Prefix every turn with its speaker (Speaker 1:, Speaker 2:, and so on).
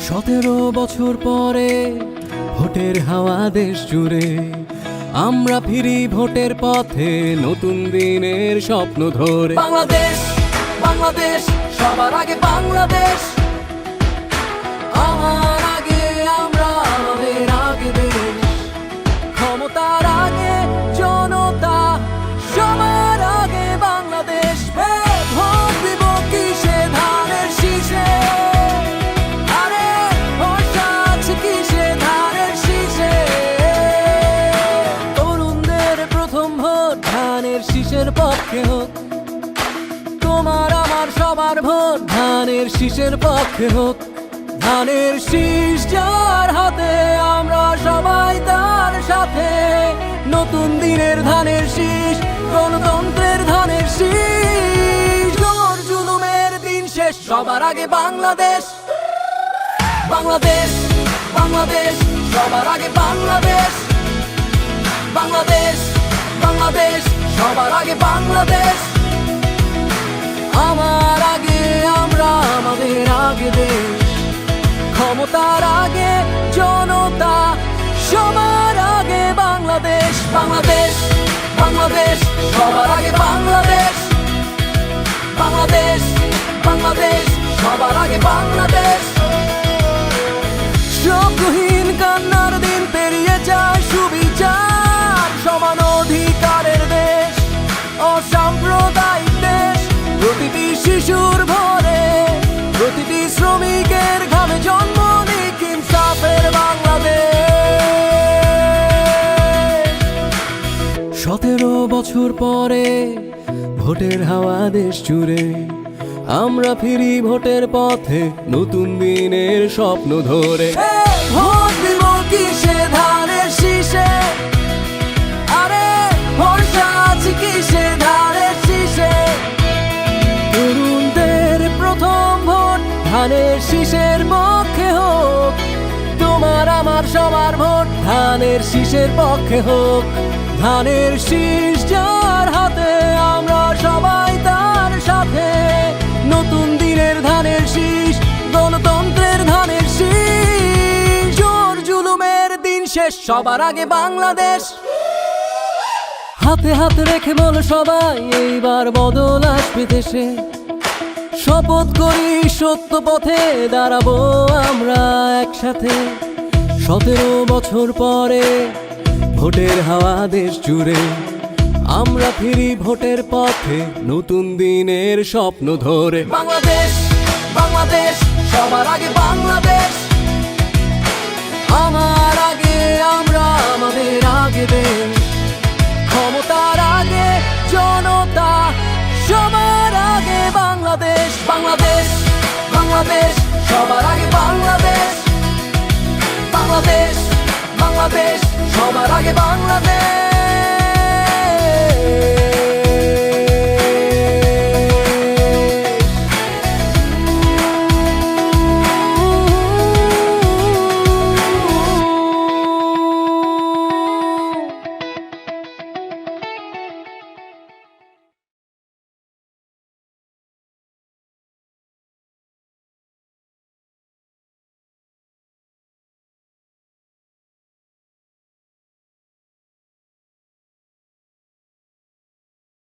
Speaker 1: 17 বছর পরে ভোটের হাওয়া দেশ জুড়ে, আমরা ফিরি ভোটের পথে নতুন দিনের স্বপ্ন ধরে।
Speaker 2: বাংলাদেশ, বাংলাদেশ, সবার আগে বাংলাদেশ। আমার আগে আমরা, আমাদের আগে দেশ। ক্ষমতার আগে জনতা, সবার আগে বাংলাদেশ। ভোট দিব কিসে, ধানের শীষে? আরে ভরসা আছে কিসে, ধানের শীষে? তরুণদের প্রথম ভোট ধানের শীষের পক্ষে হোক। তোমার আমার সবার ভোট ধানের শীষের পক্ষে হোক। ধানের শীষ যার হাতে, আমরা সবাই তার সাথে। নতুন দিনের ধানের শীষ, গণতন্ত্রের ধানের শীষ। জোর জুলুমের দিন শেষ, সবার আগে বাংলাদেশ। বাংলাদেশ, বাংলাদেশ, সবার আগে বাংলাদেশ। বাংলাদেশ, বাংলাদেশ, সবার আগে বাংলাদেশ। আমার আগে আমরা, আমাদের আগে দেশ। ক্ষমতার আগে জনতা, সবার আগে বাংলাদেশ। বাংলাদেশ, বাংলাদেশ, সবার আগে বাংলাদেশ। বাংলাদেশ, বাংলাদেশ, সবার আগে বাংলাদেশ। শব্দহীন কান্নার দিন পেরিয়ে যায় সুবিচার, সমান অধিকারের দেশ, অসাম্প্রদায়িক দেশ। প্রতিটি শিশুর ভরে, প্রতিটি শ্রমিকের ঘামে জন্ম নিক ইনসাফের বাংলাদেশ।
Speaker 1: 17 বছর পরে ভোটের হাওয়া দেশ জুড়ে, আমরা ফিরি ভোটের পথে নতুন দিনের স্বপ্ন ধরে।
Speaker 2: ভোট দিব কিসে, ধানের শীষে? আরে ভরসা আছে কিসে, ধানের শীষে?
Speaker 1: তরুণদের প্রথম ভোট ধানের শীষের পক্ষে হোক।
Speaker 2: তোমার আমার সবার ভোট
Speaker 1: ধানের শীষের পক্ষে হোক।
Speaker 2: ধানের শীষ যার হাতে, আমরা সবাই তার সাথে। নতুন দিনের ধানের শীষ, গণতন্ত্রের ধানের শীষ। জোর জুলুমের দিন শেষ, সবার আগে বাংলাদেশ।
Speaker 1: হাতে হাতে রেখে বলো সবাই, এইবার বদল আসবে দেশে।
Speaker 2: শপথ করি সত্য পথে দাঁড়াবো আমরা একসাথে।
Speaker 1: 17 বছর পরে ভোটের হাওয়া দেশ জুড়ে, আমরা ফিরি ভোটের পথে নতুন দিনের স্বপ্ন ধরে।
Speaker 2: বাংলাদেশ, বাংলাদেশ, সবার আগে বাংলাদেশ। আমার আগে আমরা, আমাদের আগে দেশ। ক্ষমতার আগে জনতা, সবার আগে বাংলাদেশ। বাংলাদেশ, বাংলাদেশ, সবার আগে বাংলাদেশ। বাংলাদেশ, বাংলাদেশ, সবার আগে বাংলাদেশ।